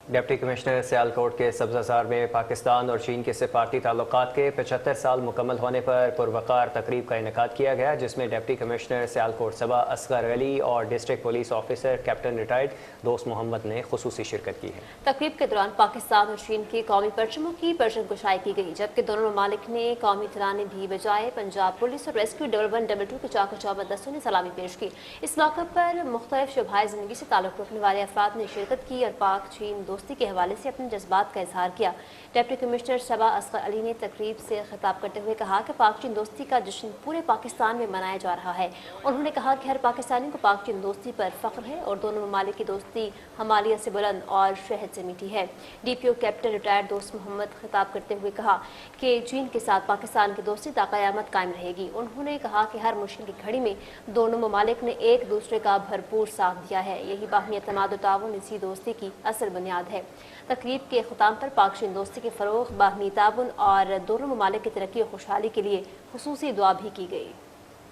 Deputy commissioner Sialkot کے سبزہ میں پاکستان اور چین کے سفارتی تعلقات کے 75 سال مکمل ہونے پر پروقار تقریب کا انعقاد کیا گیا، جس میں ڈپٹی کمشنر سیالکوٹ صبا اصغر علی اور district police officer captain retired دوست محمد نے خصوصی شرکت کی ہے۔ تقریب کے دوران پاکستان اور چین کے قومی پرچموں کی پرچم گشائی کی گئی، جبکہ دونوں ممالک نے قومی ترانے بھی بجائے۔ پنجاب پولیس اور ریسکیو 1122 کے چاق و چوبند دستوں نے سلامی پیش کی۔ اس موقع پر مختلف شعبۂ زندگی سے تعلق رکھنے والے افراد نے شرکت کی اور پاک چین دوستی کے حوالے سے اپنے جذبات کا اظہار کیا۔ ڈپٹی کمشنر صبا اصغر علی نے تقریب سے خطاب کرتے ہوئے کہا کہ پاک چین دوستی کا جشن پورے پاکستان میں منایا جا رہا ہے۔ انہوں نے کہا کہ ہر پاکستانی کو پاک چین دوستی پر فخر ہے اور دونوں ممالک کی دوستی ہمالیہ سے بلند اور شہد سے میٹھی ہے۔ ڈی پی او کیپٹن ریٹائرڈ دوست محمد خطاب کرتے ہوئے کہا کہ چین کے ساتھ پاکستان کی دوستی تا قیامت قائم رہے گی۔ انہوں نے کہا کہ ہر مشکل کی گھڑی میں دونوں ممالک نے ایک دوسرے کا بھرپور ساتھ دیا ہے، یہی باہمی اعتماد و تعاون اسی دوستی کی اصل بنیاد ہے۔ تقریب کے اختتام پر پاک چین دوستی کے فروغ، باہمی تعاون اور دونوں ممالک کی ترقی و خوشحالی کے لیے خصوصی دعا بھی کی گئی۔